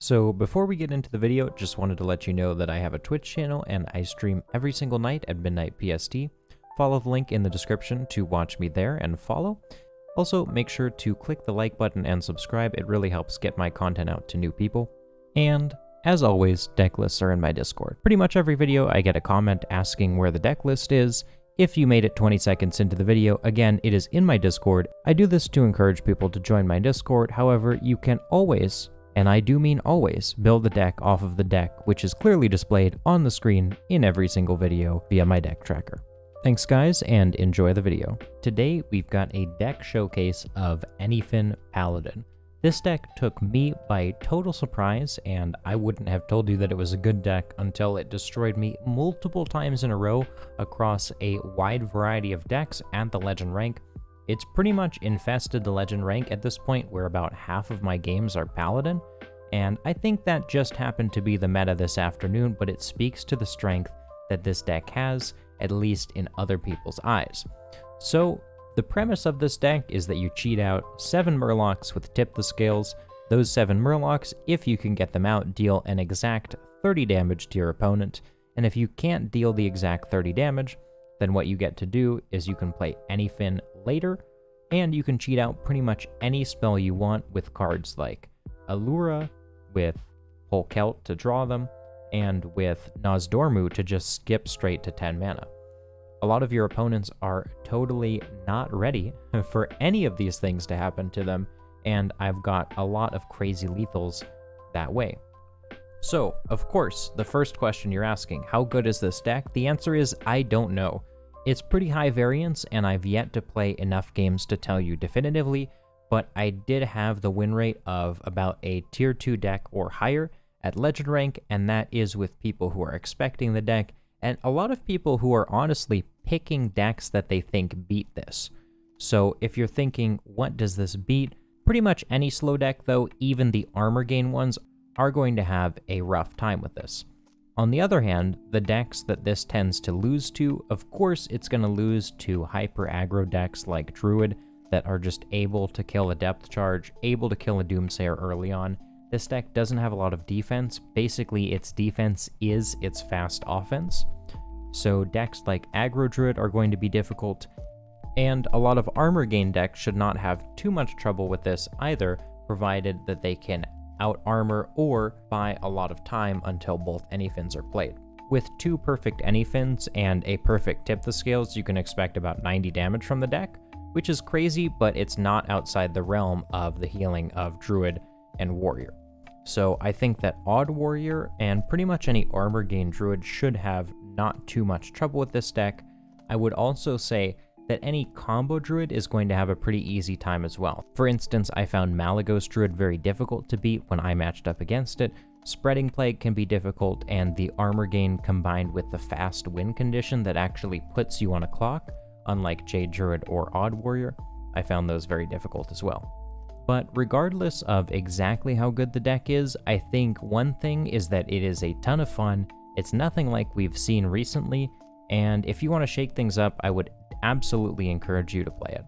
So before we get into the video, just wanted to let you know that I have a Twitch channel and I stream every single night at midnight PST. Follow the link in the description to watch me there and follow. Also, make sure to click the like button and subscribe. It really helps get my content out to new people. And as always, deck lists are in my Discord. Pretty much every video I get a comment asking where the deck list is. If you made it 20 seconds into the video, again, it is in my Discord. I do this to encourage people to join my Discord. However, you can always, and I do mean always, build the deck off of the deck, which is clearly displayed on the screen in every single video via my deck tracker. Thanks guys, and enjoy the video. Today, we've got a deck showcase of Anyfin Paladin. This deck took me by total surprise, and I wouldn't have told you that it was a good deck until it destroyed me multiple times in a row across a wide variety of decks at the Legend rank. It's pretty much infested the Legend rank at this point, where about half of my games are Paladin, and I think that just happened to be the meta this afternoon, but it speaks to the strength that this deck has, at least in other people's eyes. So, the premise of this deck is that you cheat out 7 Murlocs with Tip the Scales. Those 7 Murlocs, if you can get them out, deal an exact 30 damage to your opponent, and if you can't deal the exact 30 damage, then what you get to do is you can play Anyfin later, and you can cheat out pretty much any spell you want with cards like Allura, with Polkelt to draw them, and with Nozdormu to just skip straight to 10 mana. A lot of your opponents are totally not ready for any of these things to happen to them, and I've got a lot of crazy lethals that way. So, of course, the first question you're asking, how good is this deck? The answer is, I don't know. It's pretty high variance, and I've yet to play enough games to tell you definitively, but I did have the win rate of about a tier 2 deck or higher at Legend rank, and that is with people who are expecting the deck, and a lot of people who are honestly picking decks that they think beat this. So if you're thinking, what does this beat? Pretty much any slow deck though, even the armor gain ones, are going to have a rough time with this. On the other hand, the decks that this tends to lose to, of course it's going to lose to hyper aggro decks like Druid that are just able to kill a depth charge, able to kill a Doomsayer early on. This deck doesn't have a lot of defense. Basically, its defense is its fast offense. So decks like Aggro Druid are going to be difficult, and a lot of armor gain decks should not have too much trouble with this either, provided that they can out-armor or buy a lot of time until both Anyfins are played. With 2 perfect Anyfins and a perfect Tip the Scales, you can expect about 90 damage from the deck, which is crazy, but it's not outside the realm of the healing of Druid and Warrior. So I think that Odd Warrior and pretty much any armor gain Druid should have not too much trouble with this deck. I would also say that any combo Druid is going to have a pretty easy time as well. For instance, I found Malygos Druid very difficult to beat when I matched up against it. Spreading Plague can be difficult, and the armor gain combined with the fast win condition that actually puts you on a clock, unlike Jade Druid or Odd Warrior, I found those very difficult as well. But regardless of exactly how good the deck is, I think one thing is that it is a ton of fun. It's nothing like we've seen recently, and if you want to shake things up, I would absolutely encourage you to play it.